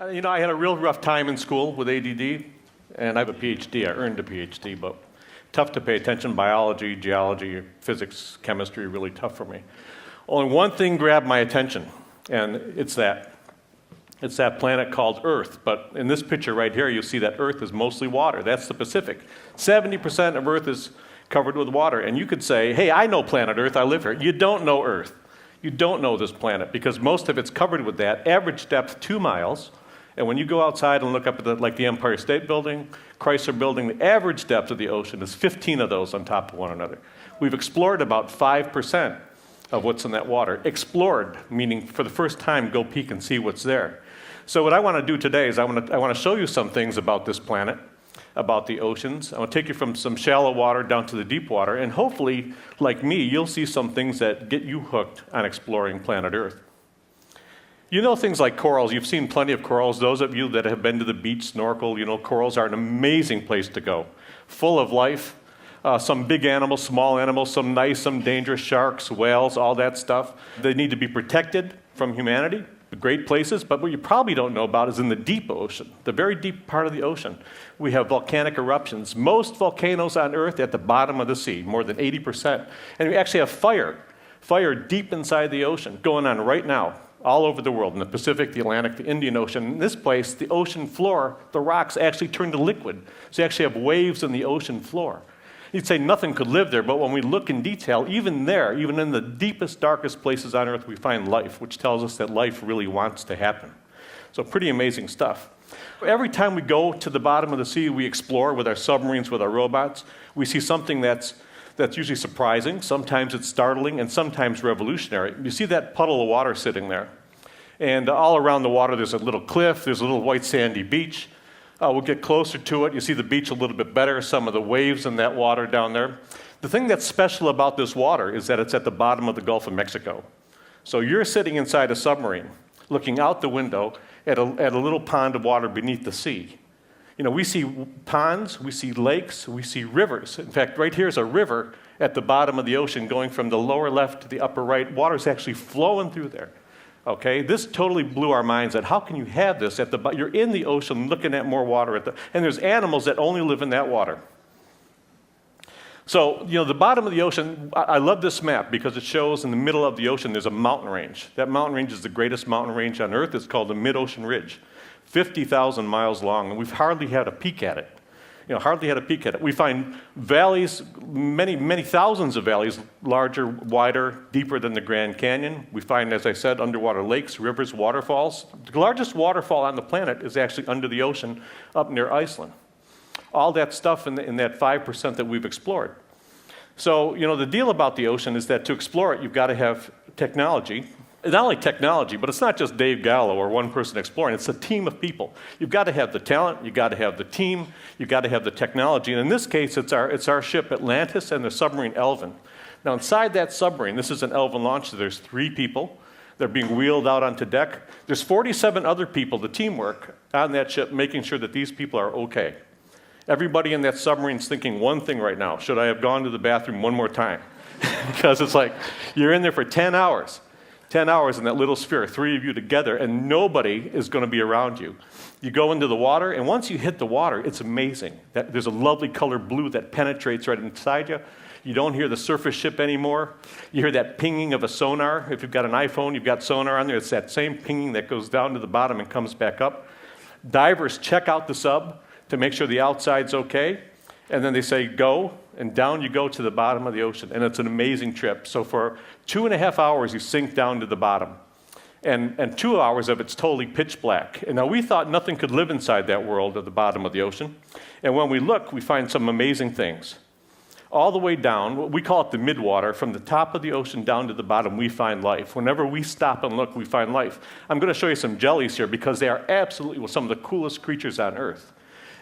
I had a real rough time in school with ADD, and I have a PhD. I earned a PhD, but tough to pay attention. Biology, geology, physics, chemistry, really tough for me. Only one thing grabbed my attention, and it's that. It's that planet called Earth. But in this picture right here, you'll see that Earth is mostly water. That's the Pacific. 70% of Earth is covered with water. And you could say, hey, I know planet Earth. I live here. You don't know Earth. You don't know this planet because most of it's covered with that. Average depth, 2 miles. And when you go outside and look up at the Empire State Building, Chrysler Building, the average depth of the ocean is 15 of those on top of one another. We've explored about 5% of what's in that water. Explored, meaning for the first time, go peek and see what's there. So what I want to do today is I want to show you some things about this planet, about the oceans. I want to take you from some shallow water down to the deep water, and hopefully, like me, you'll see some things that get you hooked on exploring planet Earth. You know things like corals. You've seen plenty of corals. Those of you that have been to the beach, snorkel, corals are an amazing place to go. Full of life. Some big animals, small animals, some nice, some dangerous, sharks, whales, all that stuff. They need to be protected from humanity. Great places, but what you probably don't know about is in the deep ocean, the very deep part of the ocean. We have volcanic eruptions. Most volcanoes on Earth at the bottom of the sea, more than 80%. And we actually have fire deep inside the ocean going on right now, all over the world, in the Pacific, the Atlantic, the Indian Ocean. In this place, the ocean floor, the rocks actually turn to liquid. So you actually have waves in the ocean floor. You'd say nothing could live there, but when we look in detail, even there, even in the deepest, darkest places on Earth, we find life, which tells us that life really wants to happen. So pretty amazing stuff. Every time we go to the bottom of the sea, we explore with our submarines, with our robots, we see something that's usually surprising, sometimes it's startling, and sometimes revolutionary. You see that puddle of water sitting there. And all around the water, there's a little cliff, there's a little white sandy beach. We'll get closer to it. You see the beach a little bit better, some of the waves in that water down there. The thing that's special about this water is that it's at the bottom of the Gulf of Mexico. So you're sitting inside a submarine, looking out the window at a little pond of water beneath the sea. We see ponds, we see lakes, we see rivers. In fact, right here is a river at the bottom of the ocean going from the lower left to the upper right. Water's actually flowing through there. Okay, this totally blew our minds at how can you have this at you're in the ocean looking at more water and there's animals that only live in that water. So, the bottom of the ocean, I love this map because it shows in the middle of the ocean there's a mountain range. That mountain range is the greatest mountain range on Earth. It's called the Mid-Ocean Ridge, 50,000 miles long, and we've hardly had a peek at it. We find valleys, many thousands of valleys, larger, wider, deeper than the Grand Canyon. We find, as I said, underwater lakes, rivers, waterfalls. The largest waterfall on the planet is actually under the ocean up near Iceland. All that stuff in that 5% that we've explored. So, the deal about the ocean is that to explore it, you've got to have technology. Not only technology, but it's not just Dave Gallo or one person exploring. It's a team of people. You've got to have the talent. You've got to have the team. You've got to have the technology. And in this case, it's our ship Atlantis and the submarine Elvin. Now, inside that submarine, this is an Elvin launch. So there's 3 people. They're being wheeled out onto deck. There's 47 other people, the teamwork, on that ship, making sure that these people are okay. Everybody in that submarine is thinking one thing right now. Should I have gone to the bathroom one more time? Because it's like you're in there for 10 hours. 10 hours in that little sphere, 3 of you together, and nobody is going to be around you. You go into the water, and once you hit the water, it's amazing. There's a lovely color blue that penetrates right inside you. You don't hear the surface ship anymore. You hear that pinging of a sonar. If you've got an iPhone, you've got sonar on there. It's that same pinging that goes down to the bottom and comes back up. Divers check out the sub to make sure the outside's okay, and then they say go, and down you go to the bottom of the ocean, and it's an amazing trip. So for 2.5 hours, you sink down to the bottom, and 2 hours of it's totally pitch black. And now we thought nothing could live inside that world at the bottom of the ocean, and when we look, we find some amazing things. All the way down, we call it the midwater, from the top of the ocean down to the bottom, we find life. Whenever we stop and look, we find life. I'm going to show you some jellies here because they are absolutely some of the coolest creatures on Earth.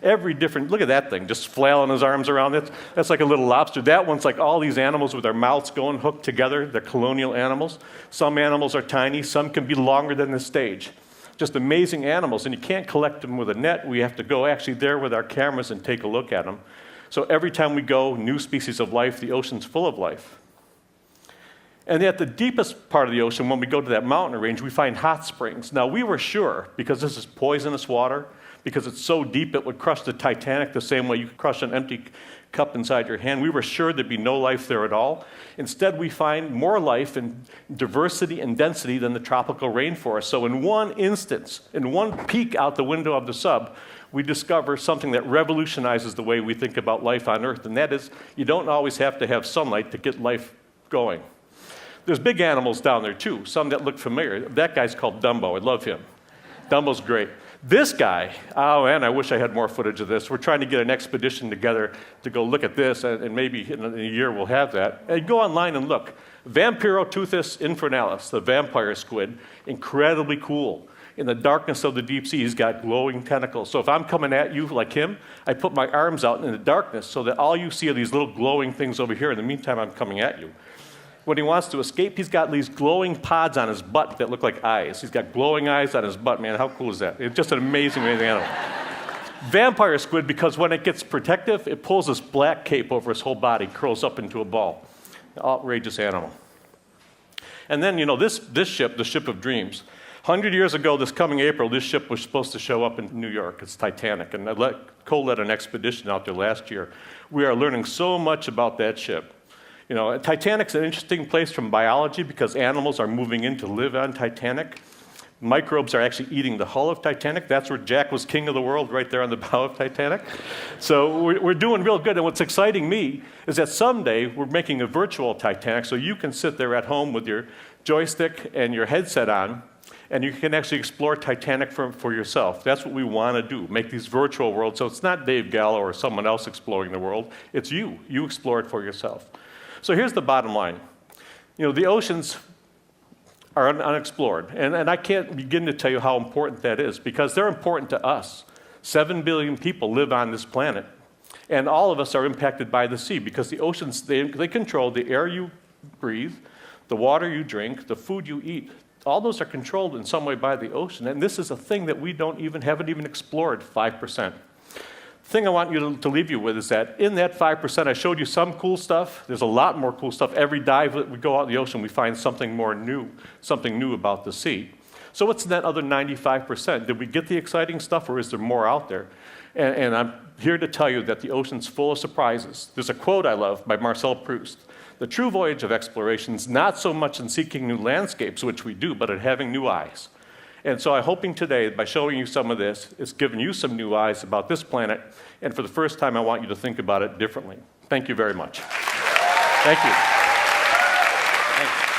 Look at that thing, just flailing his arms around it. That's like a little lobster. That one's like all these animals with their mouths going hooked together. They're colonial animals. Some animals are tiny. Some can be longer than the stage. Just amazing animals, and you can't collect them with a net. We have to go actually there with our cameras and take a look at them. So every time we go, new species of life, the ocean's full of life. And at the deepest part of the ocean, when we go to that mountain range, we find hot springs. Now, we were sure, because this is poisonous water, because it's so deep it would crush the Titanic the same way you could crush an empty cup inside your hand. We were sure there'd be no life there at all. Instead, we find more life and diversity and density than the tropical rainforest. So in one instance, in one peek out the window of the sub, we discover something that revolutionizes the way we think about life on Earth, and that is you don't always have to have sunlight to get life going. There's big animals down there, too, some that look familiar. That guy's called Dumbo. I love him. Dumbo's great. This guy, oh, and I wish I had more footage of this. We're trying to get an expedition together to go look at this, and maybe in a year we'll have that. And go online and look. Vampirotuthis infernalis, the vampire squid, incredibly cool. In the darkness of the deep sea, he's got glowing tentacles. So if I'm coming at you like him, I put my arms out in the darkness so that all you see are these little glowing things over here. In the meantime, I'm coming at you. When he wants to escape, he's got these glowing pods on his butt that look like eyes. He's got glowing eyes on his butt, man. How cool is that? It's just an amazing animal. Vampire squid, because when it gets protective, it pulls this black cape over his whole body, curls up into a ball. Outrageous animal. And then, this ship, the Ship of Dreams, 100 years ago, this coming April, this ship was supposed to show up in New York. It's Titanic. And Cole led an expedition out there last year. We are learning so much about that ship. Titanic's an interesting place from biology because animals are moving in to live on Titanic. Microbes are actually eating the hull of Titanic. That's where Jack was king of the world, right there on the bow of Titanic. So we're doing real good. And what's exciting me is that someday we're making a virtual Titanic so you can sit there at home with your joystick and your headset on, and you can actually explore Titanic for yourself. That's what we want to do, make these virtual worlds. So it's not Dave Gallo or someone else exploring the world. It's you. You explore it for yourself. So here's the bottom line. The oceans are unexplored, and I can't begin to tell you how important that is because they're important to us. 7 billion people live on this planet, and all of us are impacted by the sea because the oceans, they control the air you breathe, the water you drink, the food you eat. All those are controlled in some way by the ocean, and this is a thing that we haven't even explored 5%. The thing I want you to leave you with is that in that 5%, I showed you some cool stuff. There's a lot more cool stuff. Every dive that we go out in the ocean, we find something new about the sea. So what's in that other 95%? Did we get the exciting stuff, or is there more out there? And I'm here to tell you that the ocean's full of surprises. There's a quote I love by Marcel Proust. The true voyage of exploration is not so much in seeking new landscapes, which we do, but in having new eyes. And so I'm hoping today, by showing you some of this, it's given you some new eyes about this planet, and for the first time, I want you to think about it differently. Thank you very much. Thank you. Thanks.